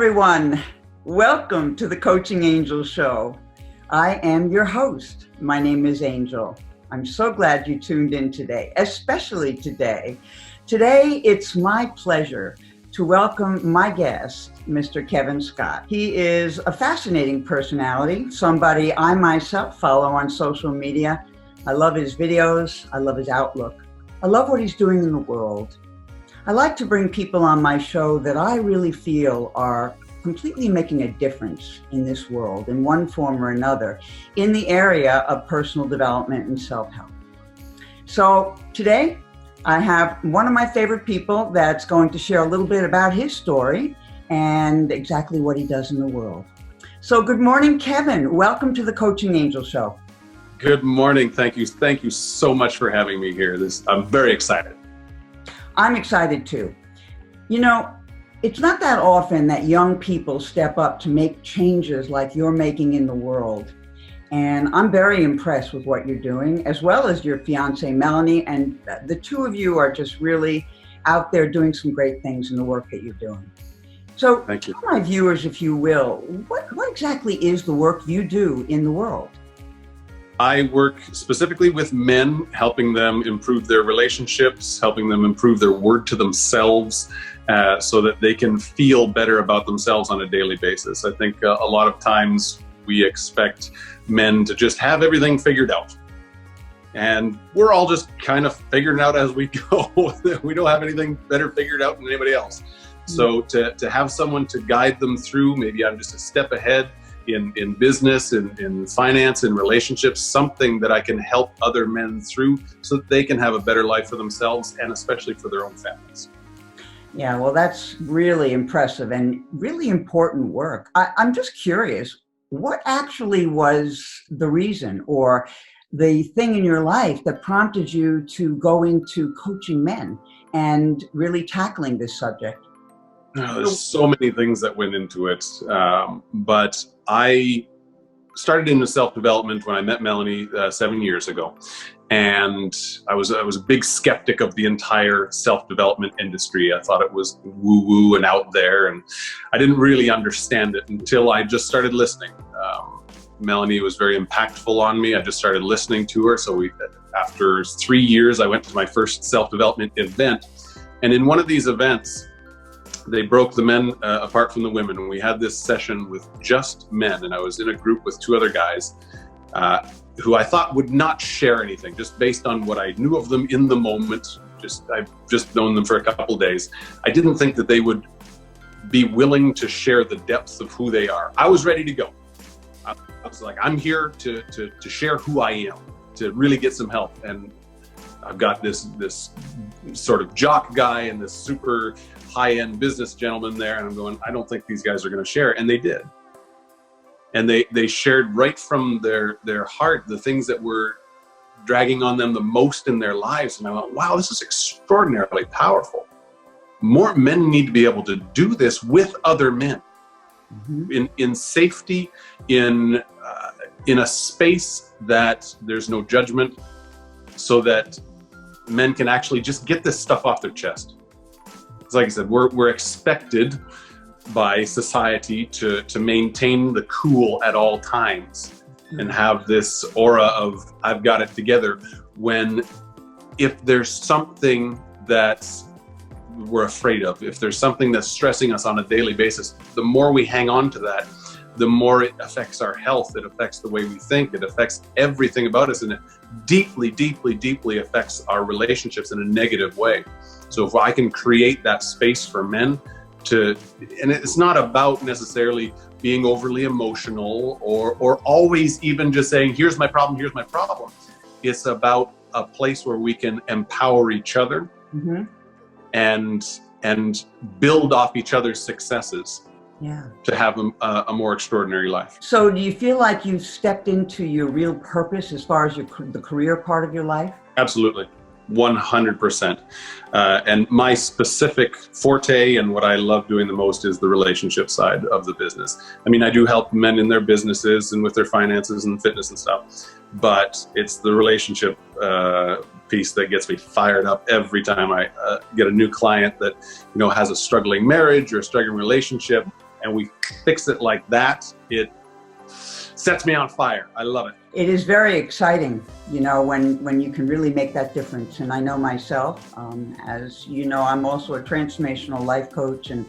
everyone. Welcome to the Coaching Angel Show. I am your host. My name is Angel. I'm so glad you tuned in today, especially today. Today, it's my pleasure to welcome my guest, Mr. Kevin Scott. He is a fascinating personality, somebody I myself follow on social media. I love his videos. I love his outlook. I love what he's doing in the world. I like to bring people on my show that I really feel are completely making a difference in this world in one form or another in the area of personal development and self-help. So today I have one of my favorite people that's going to share a little bit about his story and exactly what he does in the world. So good morning, Kevin. Welcome to the Coaching Angel Show. Good morning. Thank you. Thank you so much for having me here. I'm very excited. I'm excited too. You know, it's not that often that young people step up to make changes like you're making in the world. And I'm very impressed with what you're doing, as well as your fiance, Melanie. And the two of you are just really out there doing some great things in the work that you're doing. So thank you. Tell my viewers, if you will, what exactly is the work you do in the world? I work specifically with men, helping them improve their relationships, helping them improve their word to themselves, so that they can feel better about themselves on a daily basis. I think a lot of times we expect men to just have everything figured out. And we're all just kind of figuring out as we go. We don't have anything better figured out than anybody else. So to have someone to guide them through, maybe I'm just a step ahead in business, in finance, in relationships, something that I can help other men through so that they can have a better life for themselves and especially for their own families. Yeah, well, that's really impressive and really important work. I'm just curious, what actually was the reason or the thing in your life that prompted you to go into coaching men and really tackling this subject? There's so many things that went into it, but I started into self-development when I met Melanie 7 years ago, and I was a big skeptic of the entire self-development industry. I thought it was woo-woo and out there, and I didn't really understand it until I just started listening. Melanie was very impactful on me. I just started listening to her. So after 3 years, I went to my first self-development event, and in one of these events, they broke the men apart from the women, and we had this session with just men, and I was in a group with two other guys who I thought would not share anything, just based on what I knew of them in the moment. I've just known them for a couple of days. I didn't think that they would be willing to share the depths of who they are. I was ready to go. I was like, I'm here to share who I am, to really get some help. And I've got this sort of jock guy and this super high-end business gentleman there, and I'm going, I don't think these guys are going to share. And they did. And they shared right from their heart the things that were dragging on them the most in their lives. And I went, wow, this is extraordinarily powerful. More men need to be able to do this with other men, in safety, in a space that there's no judgment, so that men can actually just get this stuff off their chest. It's like I said, we're expected by society to maintain the cool at all times and have this aura of I've got it together, when if there's something that we're afraid of, if there's something that's stressing us on a daily basis, the more we hang on to that, the more it affects our health, it affects the way we think, it affects everything about us, and it deeply, deeply, deeply affects our relationships in a negative way. So if I can create that space for men and it's not about necessarily being overly emotional or always even just saying, here's my problem. It's about a place where we can empower each other and build off each other's successes. Yeah. To have a more extraordinary life. So do you feel like you've stepped into your real purpose as far as the career part of your life? Absolutely. 100%. And my specific forte and what I love doing the most is the relationship side of the business. I mean, I do help men in their businesses and with their finances and fitness and stuff, but it's the relationship piece that gets me fired up every time I get a new client that, has a struggling marriage or a struggling relationship. and we fix it like that, it sets me on fire. I love it. It is very exciting, when you can really make that difference. And I know myself, as you know, I'm also a transformational life coach, and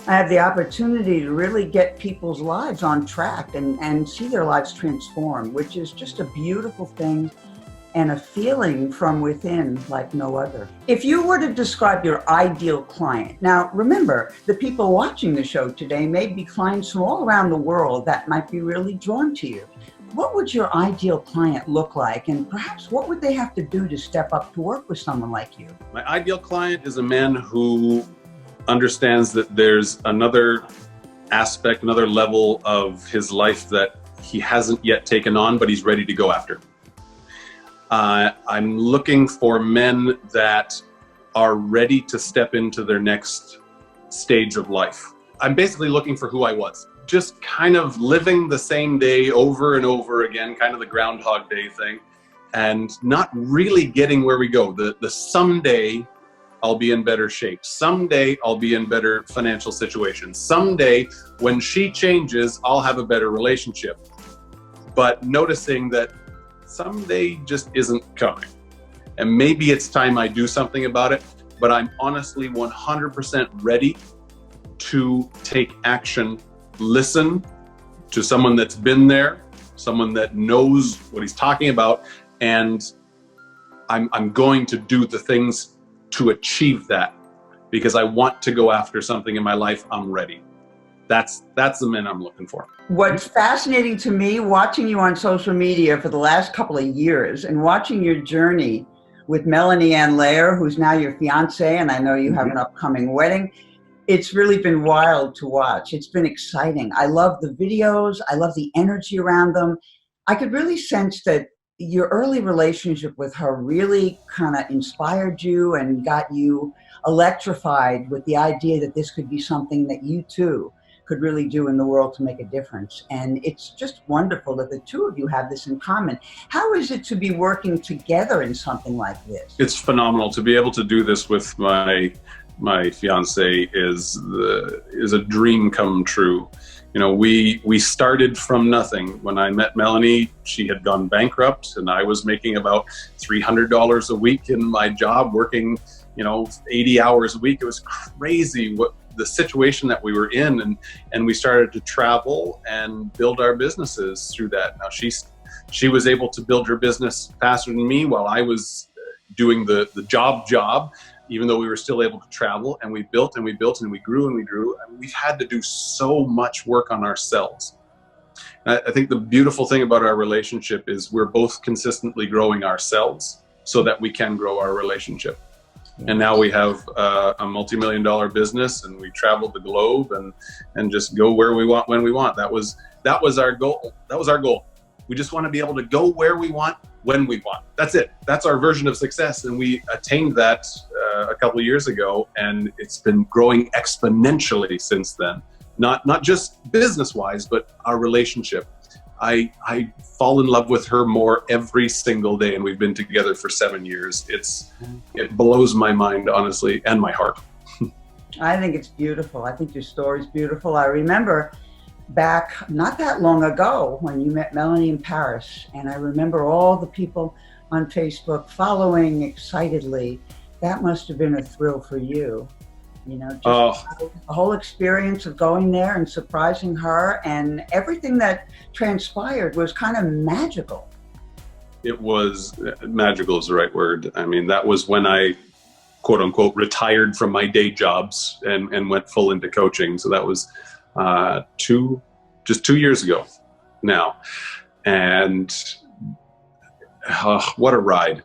I have the opportunity to really get people's lives on track and see their lives transform, which is just a beautiful thing and a feeling from within like no other. If you were to describe your ideal client, now remember, the people watching the show today may be clients from all around the world that might be really drawn to you. What would your ideal client look like? And perhaps what would they have to do to step up to work with someone like you? My ideal client is a man who understands that there's another aspect, another level of his life that he hasn't yet taken on, but he's ready to go after. I'm looking for men that are ready to step into their next stage of life. I'm basically looking for who I was, just kind of living the same day over and over again, kind of the Groundhog Day thing, and not really getting where we go. The someday I'll be in better shape. Someday I'll be in better financial situations. Someday when she changes, I'll have a better relationship. But noticing that someday just isn't coming. And maybe it's time I do something about it, but I'm honestly 100% ready to take action, listen to someone that's been there, someone that knows what he's talking about, and I'm going to do the things to achieve that because I want to go after something in my life. I'm ready. That's the men I'm looking for. What's fascinating to me, watching you on social media for the last couple of years and watching your journey with Melanie and Lair, who's now your fiance, and I know you have an upcoming wedding, it's really been wild to watch. It's been exciting. I love the videos. I love the energy around them. I could really sense that your early relationship with her really kind of inspired you and got you electrified with the idea that this could be something that you too could really do in the world to make a difference. And it's just wonderful that the two of you have this in common. How is it to be working together in something like this? It's phenomenal to be able to do this with my fiance is a dream come true. We started from nothing. When I met Melanie, she had gone bankrupt and I was making about $300 a week in my job, working 80 hours a week. It was crazy what the situation that we were in, and we started to travel and build our businesses through that. Now she was able to build her business faster than me while I was doing the job, even though we were still able to travel, and we built and we built and we grew and we grew. And we've had to do so much work on ourselves. And I think the beautiful thing about our relationship is we're both consistently growing ourselves so that we can grow our relationship. And now we have a multi-million-dollar business, and we travel the globe and just go where we want when we want. That was our goal. That was our goal. We just want to be able to go where we want when we want. That's it. That's our version of success, and we attained that a couple of years ago, and it's been growing exponentially since then. Not just business-wise, but our relationship. I fall in love with her more every single day, and we've been together for 7 years. It blows my mind, honestly, and my heart. I think it's beautiful. I think your story's beautiful. I remember back not that long ago when you met Melanie in Paris, and I remember all the people on Facebook following excitedly. That must have been a thrill for you. The whole experience of going there and surprising her, and everything that transpired was kind of magical. It was magical is the right word. I mean, that was when I, quote unquote, retired from my day jobs and went full into coaching. So that was just 2 years ago now. And what a ride.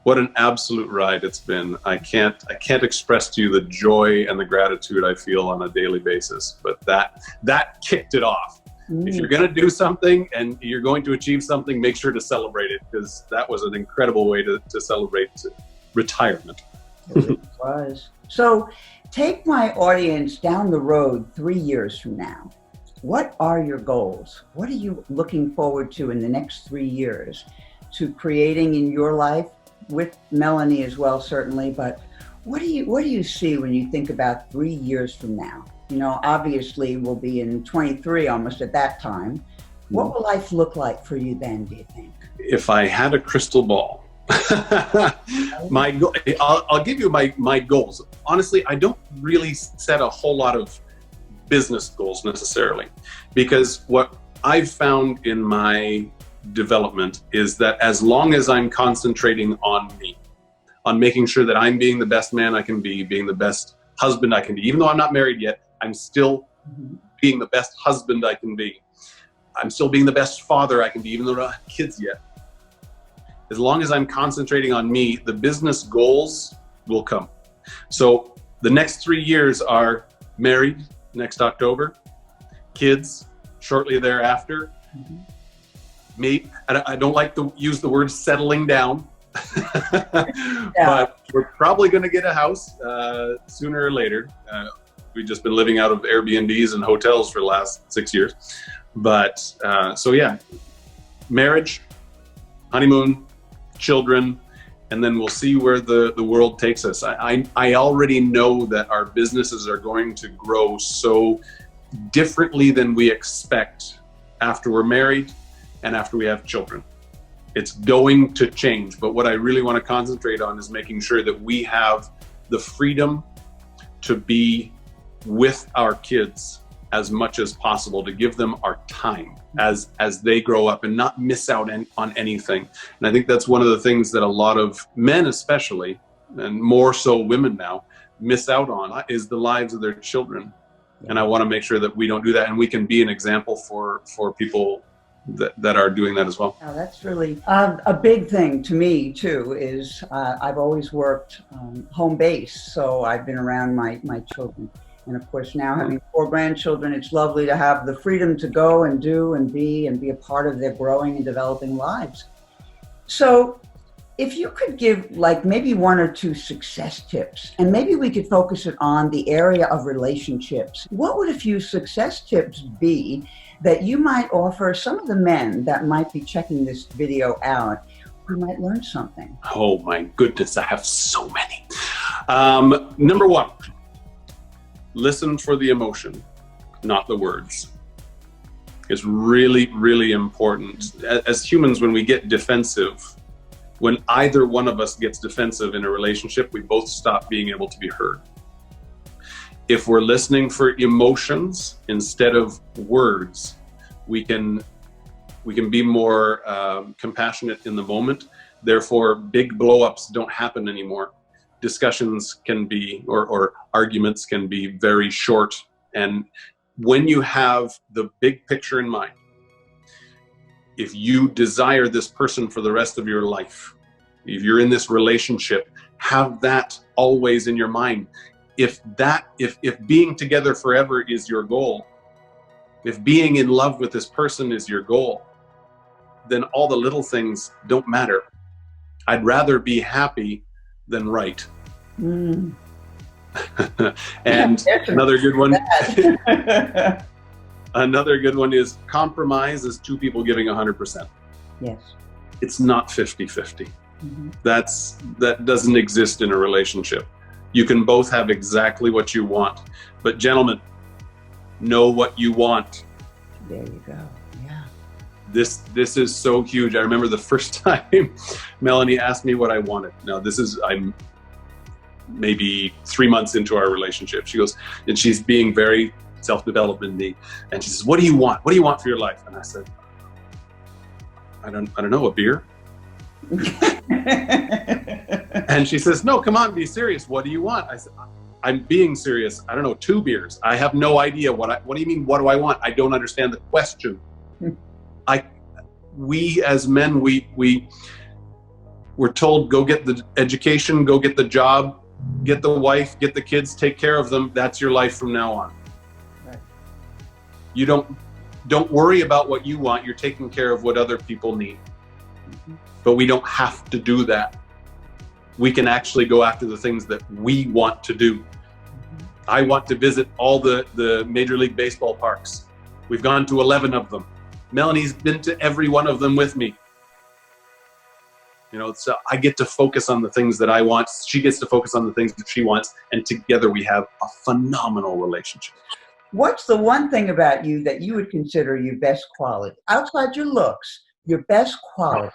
What an absolute ride it's been. I can't express to you the joy and the gratitude I feel on a daily basis, but that kicked it off. If you're going to do something and you're going to achieve something, make sure to celebrate it, because that was an incredible way to celebrate retirement. It was. So take my audience down the road 3 years from now. What are your goals? What are you looking forward to in the next 3 years to creating in your life? With Melanie as well, certainly, but what do you see when you think about 3 years from now? you know, obviously we'll be in 23 almost at that time. What will life look like for you then, do you think? If I had a crystal ball, I'll give you my goals. Honestly, I don't really set a whole lot of business goals necessarily, because what I've found in my development is that as long as I'm concentrating on me, on making sure that I'm being the best man I can be, being the best husband I can be, even though I'm not married yet, I'm still being the best husband I can be. I'm still being the best father I can be, even though I don't have kids yet. As long as I'm concentrating on me, the business goals will come. So the next 3 years are married next October, kids shortly thereafter. Me, I don't like to use the word settling down, but we're probably going to get a house sooner or later. We've just been living out of Airbnbs and hotels for the last 6 years. But so yeah, marriage, honeymoon, children, and then we'll see where the world takes us. I already know that our businesses are going to grow so differently than we expect after we're married and after we have children. It's going to change, but what I really want to concentrate on is making sure that we have the freedom to be with our kids as much as possible, to give them our time as they grow up and not miss out on anything. And I think that's one of the things that a lot of men especially, and more so women now, miss out on, is the lives of their children. And I want to make sure that we don't do that, and we can be an example for people that are doing that as well. Now, that's really a big thing to me too, is I've always worked home base, so I've been around my children. And of course, now having 4 grandchildren, it's lovely to have the freedom to go and do and be a part of their growing and developing lives. So if you could give like maybe 1 or 2 success tips, and maybe we could focus it on the area of relationships, what would a few success tips be that you might offer some of the men that might be checking this video out, who might learn something? Oh my goodness, I have so many. Number 1, listen for the emotion, not the words. It's really, really important. As humans, when we get defensive, when either one of us gets defensive in a relationship, we both stop being able to be heard. If we're listening for emotions instead of words, we can be more compassionate in the moment. Therefore, big blow-ups don't happen anymore. Discussions can be, or arguments can be very short. And when you have the big picture in mind, if you desire this person for the rest of your life, if you're in this relationship, have that always in your mind. If being together forever is your goal, if being in love with this person is your goal, then all the little things don't matter. I'd rather be happy than right. And another good one. Another good one is compromise is 2 people giving 100%. Yes. It's not 50-50. That doesn't exist in a relationship. You can both have exactly what you want, but gentlemen, know what you want. There you go. Yeah. This is so huge. I remember the first time Melanie asked me what I wanted. Now I'm maybe 3 months into our relationship. She goes, and she's being very self-development-y, and she says, "What do you want? What do you want for your life?" And I said, I don't know, a beer. And she says, "No, come on, be serious. What do you want?" I said, "I'm being serious. I don't know, 2 beers. I have no idea what do you mean, what do I want? I don't understand the question." We as men, we're told, go get the education, go get the job, get the wife, get the kids, take care of them. That's your life from now on. Right. You don't worry about what you want. You're taking care of what other people need. But we don't have to do that. We can actually go after the things that we want to do. I want to visit all the Major League Baseball parks. We've gone to 11 of them. Melanie's been to every one of them with me. So I get to focus on the things that I want. She gets to focus on the things that she wants. And together we have a phenomenal relationship. What's the one thing about you that you would consider your best quality? Outside your looks, your best quality.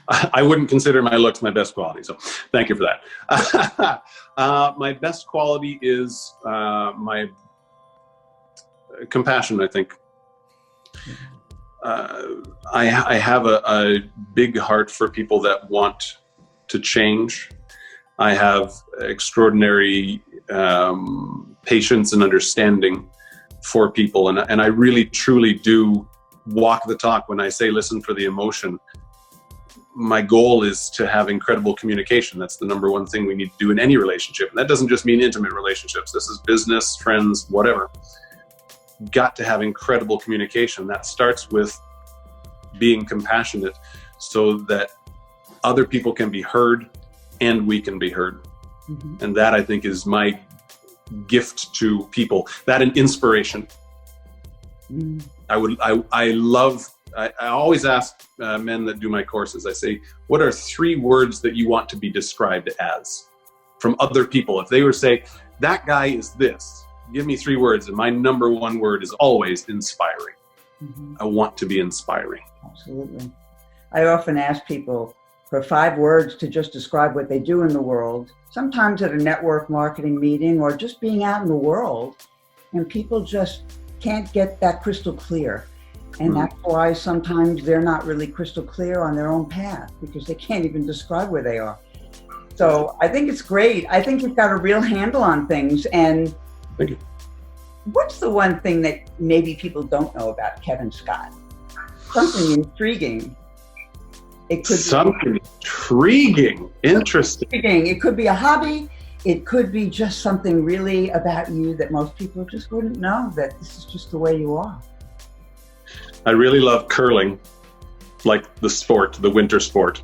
I wouldn't consider my looks my best quality. So thank you for that. My best quality is my compassion, I think. I have a big heart for people that want to change. I have extraordinary patience and understanding for people. And I really, truly do walk the talk when I say listen for the emotion. My goal is to have incredible communication. That's the number one thing we need to do in any relationship. And that doesn't just mean intimate relationships. This is business, friends, whatever. Got to have incredible communication. That starts with being compassionate so that other people can be heard and we can be heard. Mm-hmm. And that, I think, is my gift to people. That and inspiration. Mm. I always ask men that do my courses, I say, what are 3 words that you want to be described as from other people? If they were to say, that guy is this, give me 3 words. And my number 1 word is always inspiring. Mm-hmm. I want to be inspiring. Absolutely. I often ask people for 5 words to just describe what they do in the world, sometimes at a network marketing meeting or just being out in the world, and people just can't get that crystal clear. And that's why sometimes they're not really crystal clear on their own path because they can't even describe where they are. So I think it's great. I think you've got a real handle on things. And thank you. What's the one thing that maybe people don't know about Kevin Scott? Something intriguing. It could something intriguing, interesting. It could be a hobby. It could be just something really about you that most people just wouldn't know, that this is just the way you are. I really love curling, like the sport, the winter sport.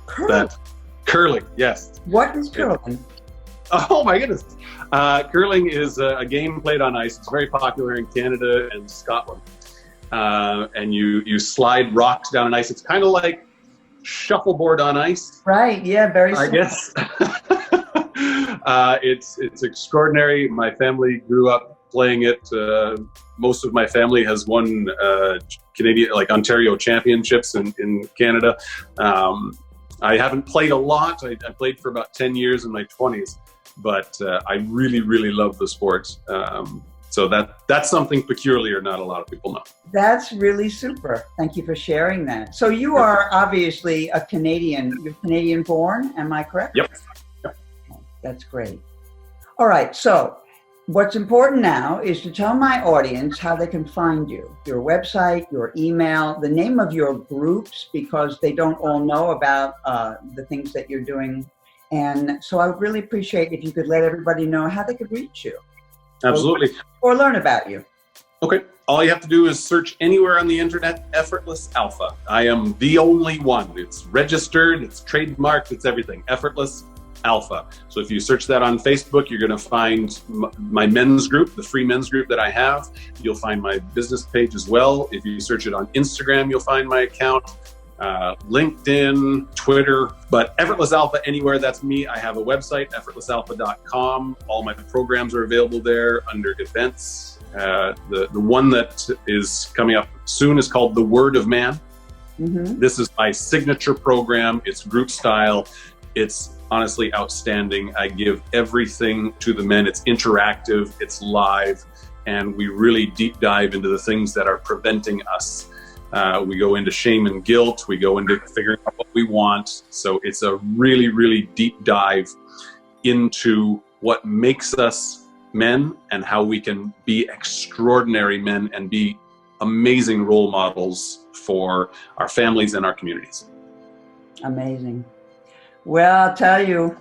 Curling? Curling, yes. What is curling? Oh my goodness. Curling is a game played on ice. It's very popular in Canada and Scotland. And you slide rocks down on ice. It's kind of like shuffleboard on ice. Right, yeah, very I guess. It's extraordinary. My family grew up playing it. Most of my family has won Canadian, like Ontario championships in Canada. I haven't played a lot. I played for about 10 years in my 20s, but I really, really love the sport. So that's something peculiar not a lot of people know. That's really super. Thank you for sharing that. So you are obviously a Canadian. You're Canadian born, am I correct? Yep. That's great. All right, so what's important now is to tell my audience how they can find you, your website, your email, the name of your groups, because they don't all know about the things that you're doing. And so I would really appreciate if you could let everybody know how they could reach you. Absolutely. Or learn about you. Okay. All you have to do is search anywhere on the internet, Effortless Alpha. I am the only one. It's registered, it's trademarked, it's everything. Effortless Alpha. So if you search that on Facebook, you're going to find my men's group, the free men's group that I have. You'll find my business page as well. If you search it on Instagram, you'll find my account, LinkedIn, Twitter, but Effortless Alpha anywhere, that's me. I have a website, effortlessalpha.com. All my programs are available there under events. The one that is coming up soon is called The Word of Man. Mm-hmm. This is my signature program. It's group style. It's honestly outstanding. I give everything to the men. It's interactive, it's live, and we really deep dive into the things that are preventing us. We go into shame and guilt. We go into figuring out what we want. So it's a really, really deep dive into what makes us men and how we can be extraordinary men and be amazing role models for our families and our communities. Amazing. Well, I'll tell you,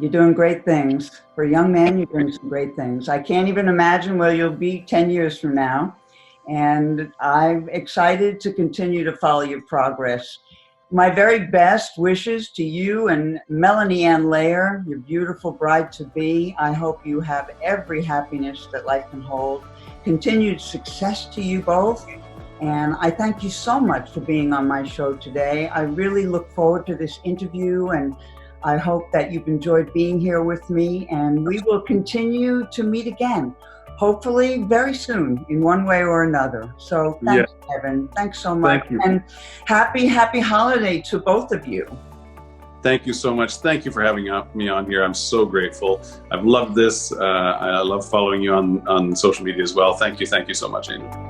you're doing great things. For a young man, you're doing some great things. I can't even imagine where you'll be 10 years from now. And I'm excited to continue to follow your progress. My very best wishes to you and Melanie Ann Layer, your beautiful bride-to-be. I hope you have every happiness that life can hold. Continued success to you both. And I thank you so much for being on my show today. I really look forward to this interview, and I hope that you've enjoyed being here with me, and we will continue to meet again, hopefully very soon in one way or another. So thanks, Kevin. Thanks so much. Thank you. And happy holiday to both of you. Thank you so much. Thank you for having me on here. I'm so grateful. I've loved this. I love following you on social media as well. Thank you so much, Angel.